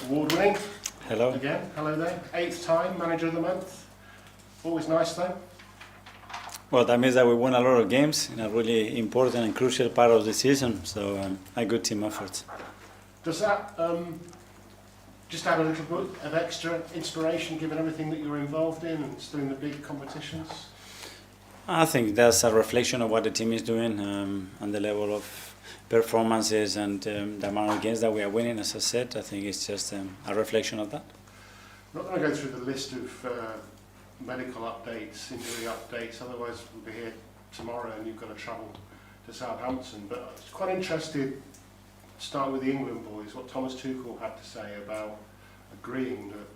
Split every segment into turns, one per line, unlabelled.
Award-winning.
Hello.
Again, hello there. 8th time, Manager of the Month. Always nice though.
Well, that means that we won a lot of games in a really important and crucial part of the season, so a good team effort.
Does that just add a little bit of extra inspiration given everything that you're involved in and still in the big competitions?
I think that's a reflection of what the team is doing and the level of performances and the amount of games that we are winning. As I said, I think it's just a reflection of that.
I'm not going to go through the list of medical updates, injury updates, otherwise we'll be here tomorrow and you've got to travel to Southampton. But I was quite interested, starting with the England boys, what Thomas Tuchel had to say about agreeing that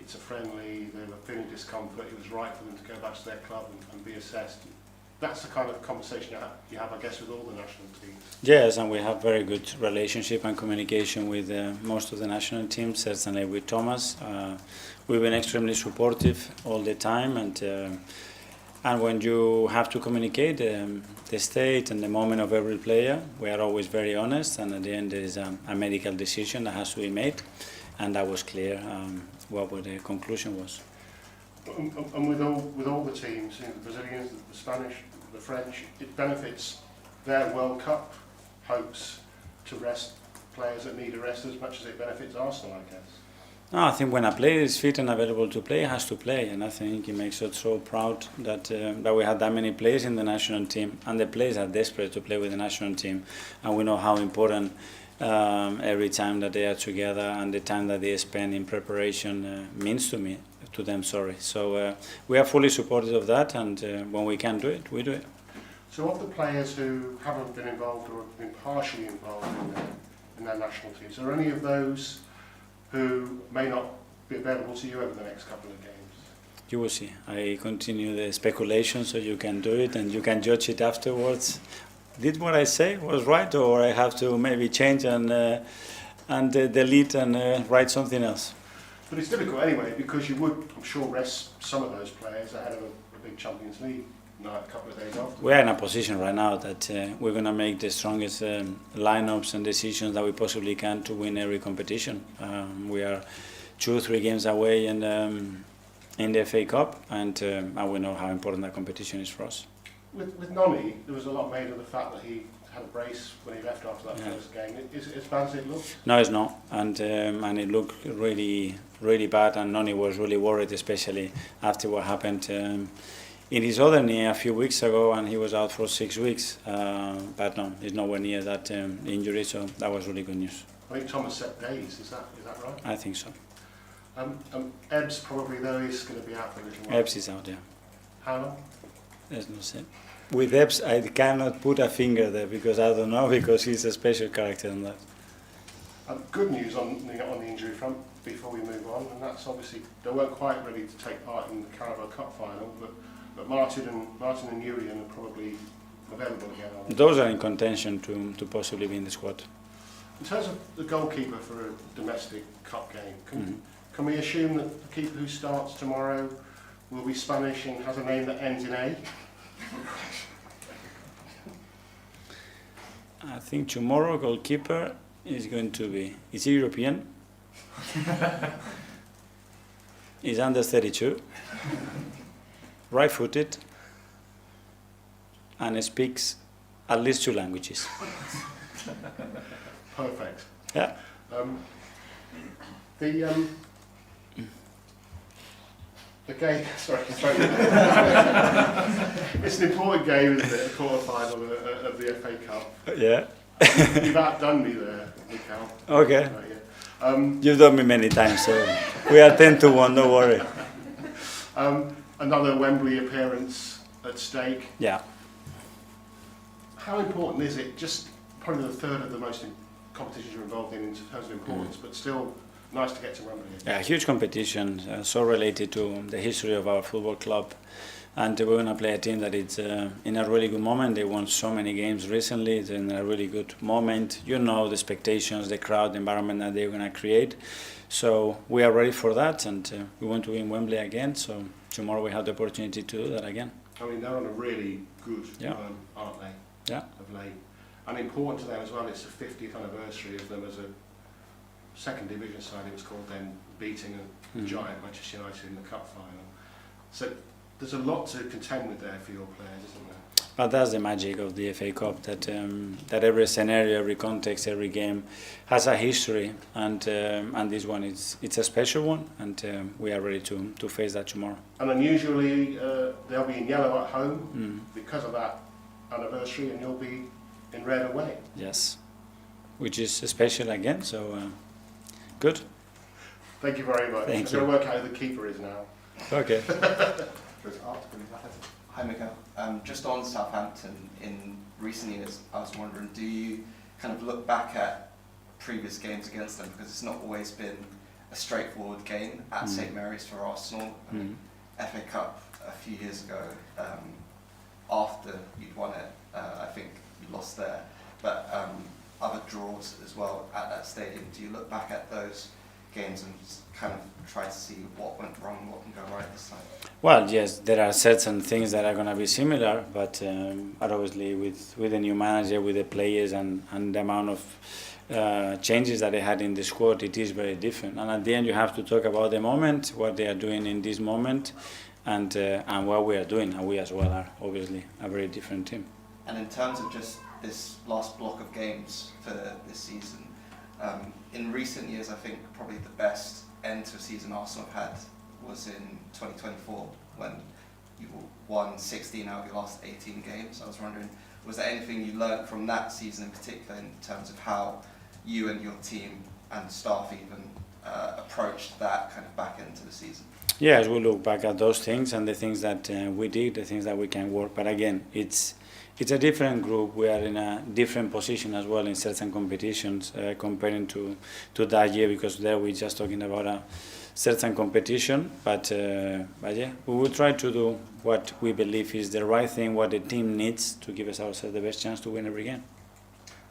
it's a friendly, they were feeling discomfort, it was right for them to go back to their club and be assessed. That's the kind of conversation you have, I guess, with all the national teams.
Yes, and we have very good relationship and communication with most of the national teams, certainly with Thomas. We've been extremely supportive all the time, and when you have to communicate the state and the moment of every player, we are always very honest, and at the end there is a medical decision that has to be made, and that was clear what the conclusion was.
And with all the teams, the Brazilians, the Spanish, the French, it benefits their World Cup hopes to rest players that need a rest as much as it benefits Arsenal, I guess.
No, I think when a player is fit and available to play, he has to play, and I think it makes us so proud that that we have that many players in the national team, and the players are desperate to play with the national team, and we know how important every time that they are together and the time that they spend in preparation means to them. So we are fully supportive of that, and when we can do it, we do it.
So of the players who haven't been involved or have been partially involved in their national teams, are there any of those who may not be available to you over the next couple of games?
You will see. I continue the speculation, so you can do it and you can judge it afterwards. Did what I say was right, or I have to maybe change and delete and write something else?
But it's difficult anyway, because you would, I'm sure, rest some of those players ahead of a big Champions League night a couple of days after.
We are in a position right now that we're going to make the strongest lineups and decisions that we possibly can to win every competition. We are 2 or 3 games away in the FA Cup, and we know how important that competition is for us.
With Noni, there was a lot made of the fact that he had a brace when he left after that first game. Is it as bad as it looks?
No, it's not, and it looked really, really bad, and Noni was really worried, especially after what happened in his other knee a few weeks ago, and he was out for 6 weeks. But no, he's nowhere near that injury, so that was really good news.
I think Thomas said days. Is that right?
I think so.
Ebbs probably though is going to be out for a little while.
Ebbs is out, yeah.
How long?
There's no say. With Ebbs, I cannot put a finger there because I don't know, because he's a special character in that.
Good news on the injury front before we move on, and that's obviously they weren't quite ready to take part in the Carabao Cup final, but Martin and Urian are probably available again.
Those are in contention to possibly be in the squad.
In terms of the goalkeeper for a domestic cup game, can we assume that the keeper who starts tomorrow will be Spanish and has a name that ends in A?
I think tomorrow goalkeeper is going to be, is he European? He's under 32, right-footed, and speaks at least 2 languages.
Perfect.
Yeah.
The game, sorry. It's an important game, isn't it? A quarter-final of the FA Cup.
Yeah.
You've outdone me there, Mikhail.
Okay.
Yeah.
You've done me many times, so we are 10 to 1, don't worry.
Another Wembley appearance at stake.
Yeah.
How important is it? Just probably the third of the most competitions you're involved in terms of importance, but still nice to get to Wembley.
Yeah, huge competition, so related to the history of our football club. And we're going to play a team that is in a really good moment. They won so many games recently. It's in a really good moment. You know the expectations, the crowd, the environment that they're going to create. So we are ready for that, and we want to win Wembley again. So tomorrow we have the opportunity to do that again.
I mean, they're on a really good run, aren't they?
Yeah.
Of late. And important to them as well, it's the 50th anniversary of them as second division side it was called then, beating a giant Manchester United in the cup final. So there's a lot to contend with there for your players, isn't there?
But that's the magic of the FA Cup, that that every scenario, every context, every game has a history, and this one it's a special one, and we are ready to face that tomorrow.
And unusually they'll be in yellow at home because of that anniversary, and you'll be in red away.
Yes, which is special again. So good.
Thank you very much.
Thank
I'm
you.
going to work out who the keeper is now.
Okay.
Hi Mikel, just on Southampton, in recent years I was wondering, do you kind of look back at previous games against them, because it's not always been a straightforward game at St Mary's for Arsenal. I mean, FA Cup a few years ago, after you'd won it, I think you lost there, but other draws as well at that stadium. Do you look back at those games and kind of try to see what went wrong, what can go right this time?
Well, yes, there are certain things that are going to be similar, but obviously with the new manager, with the players, and the amount of changes that they had in the squad, it is very different. And at the end, you have to talk about the moment, what they are doing in this moment, and what we are doing. And we as well are obviously a very different team.
And in terms of just this last block of games for this season, in recent years, I think probably the best end to a season Arsenal have had was in 2024, when you won 16 out of your last 18 games. I was wondering, was there anything you learned from that season in particular in terms of how you and your team and staff even approached that kind of back into the season?
Yes, we look back at those things and the things that we did, the things that we can work. But again, it's a different group. We are in a different position as well in certain competitions comparing to that year, because there we're just talking about a certain competition. But yeah, we will try to do what we believe is the right thing, what the team needs to give us ourselves the best chance to win every game.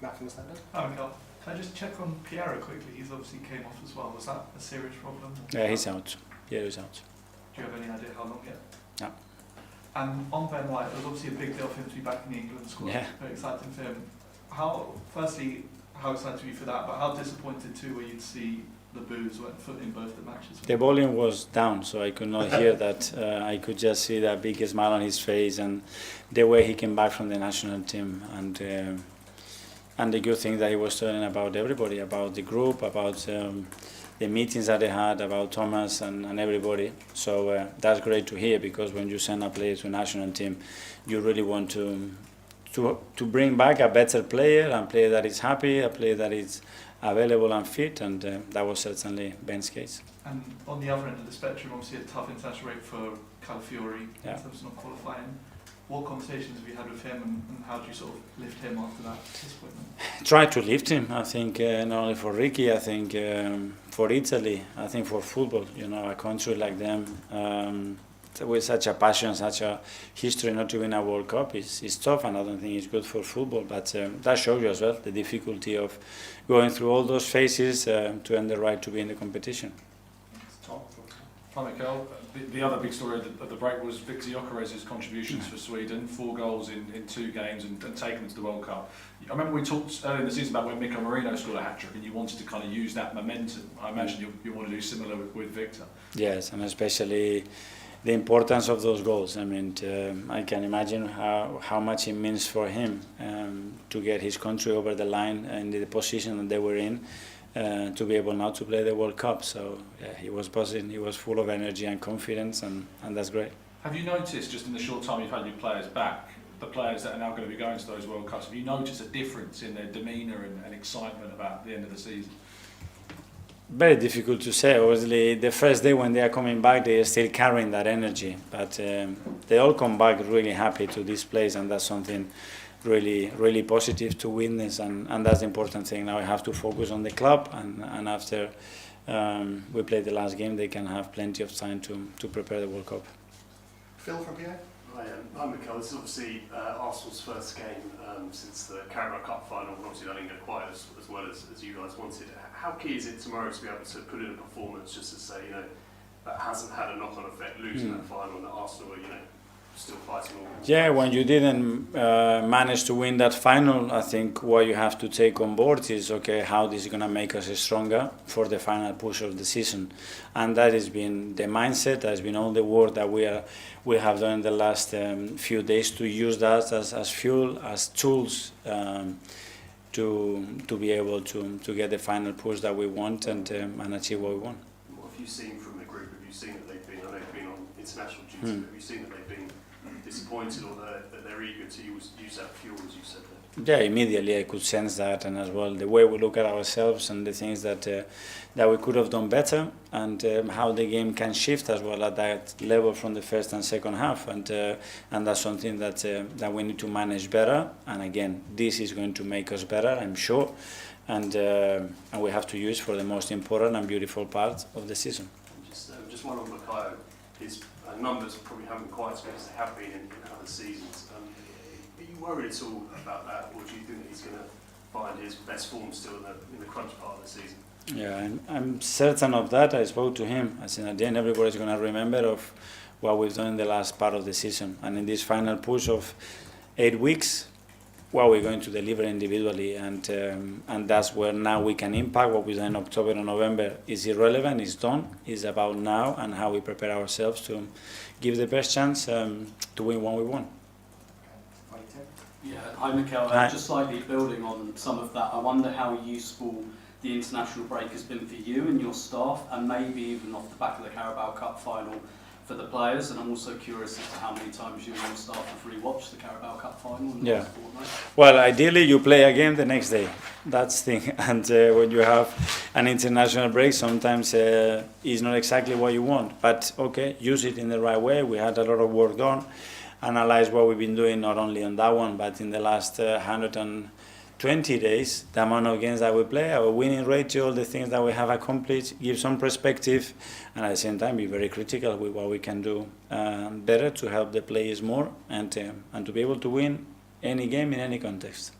Matt from the Standard.
Hi, Mikel. Can I just check on Piero quickly? He's obviously came off as well. Was that a serious problem?
Yeah, he's out. Yeah, he's out.
Do you have any idea how long yet?
No.
And on Ben White, it was obviously a big deal for him to be back in the England squad.
Yeah.
Very exciting for him. Firstly, how excited were you for that? But how disappointed too were you to see the boos in both the matches?
The volume was down, so I could not hear that. I could just see that big smile on his face and the way he came back from the national team, and the good thing that he was telling about everybody, about the group, about the meetings that they had, about Thomas and everybody. So that's great to hear, because when you send a player to a national team, you really want to bring back a better player, a player that is happy, a player that is available and fit, and that was certainly Ben's case.
And on the other end of the spectrum, obviously a tough international break for Calafiori in terms of not qualifying. What conversations have you had with him, and how do you sort of lift him after that disappointment? Try
to lift him. I think not only for Ricky, I think for Italy, I think for football. You know, a country like them with such a passion, such a history, not to win a World Cup is tough, and I don't think it's good for football. But that shows you as well the difficulty of going through all those phases to earn the right to be in the competition.
Tom.
Hi Mikel. The other big story of the break was Victor Gyökeres's contributions for Sweden, 4 goals in 2 games and taking them to the World Cup. I remember we talked earlier in the season about when Mikel Merino scored a hat-trick and you wanted to kind of use that momentum. I imagine you want to do similar with Victor.
Yes, and especially the importance of those goals. I mean, I can imagine how much it means for him to get his country over the line in the position that they were in. To be able now to play the World Cup. So yeah, he was buzzing, he was full of energy and confidence, and that's great.
Have you noticed, just in the short time you've had your players back, the players that are now going to be going to those World Cups, have you noticed a difference in their demeanour and excitement about the end of the season?
Very difficult to say. Obviously, the first day when they are coming back, they are still carrying that energy, but they all come back really happy to this place, and that's something really positive to witness, and that's the important thing. Now I have to focus on the club, and after we play the last game, they can have plenty of time to prepare the World Cup.
Phil from PA.
Hi, I'm Mikel. This is obviously Arsenal's first game since the Carabao Cup final, and obviously that didn't go quite as well as you guys wanted. How key is it tomorrow to be able to put in a performance just to say, that hasn't had a knock-on effect, losing that final, and that Arsenal are, still fighting all?
Yeah, when you didn't manage to win that final, I think what you have to take on board is, okay, how this is going to make us stronger for the final push of the season. And that has been the mindset, that has been all the work that we have done in the last few days to use that as fuel, as tools to be able to get the final push that we want and achieve what we want.
What have you seen from the group? Have you seen that they've been, I know they've been on international duty, but have you seen that they've been disappointed or that they're eager to use that fuel, as you said there?
Yeah, immediately I could sense that, and as well the way we look at ourselves and the things that we could have done better, and how the game can shift as well at that level from the first and second half, and that's something that we need to manage better. And again, this is going to make us better, I'm sure, and we have to use for the most important and beautiful part of the season.
Just one on Bukayo. His numbers probably haven't quite as good as they have been in other seasons. Are you worried at all about that, or do you think that he's going to find his best form still in the crunch part of the season?
Yeah, I'm certain of that. I spoke to him. I said, at the end, everybody's going to remember of what we've done in the last part of the season. And in this final push of 8 weeks, what we're going to deliver individually. And that's where now we can impact. What we've done in October and November is irrelevant, it's done. It's about now and how we prepare ourselves to give the best chance to win what we want.
Yeah, hi Mikel.
Hi.
Just slightly building on some of that, I wonder how useful the international break has been for you and your staff, and maybe even off the back of the Carabao Cup final for the players. And I'm also curious as to how many times you and your staff have rewatched the Carabao Cup final in the last fortnight.
Well, ideally you play a game the next day. That's the thing. And when you have an international break, sometimes it's not exactly what you want. But okay, use it in the right way. We had a lot of work done. Analyze what we've been doing, not only on that one, but in the last 120 days, the amount of games that we play, our winning ratio, all the things that we have accomplished, give some perspective, and at the same time be very critical with what we can do better to help the players more and to be able to win any game in any context.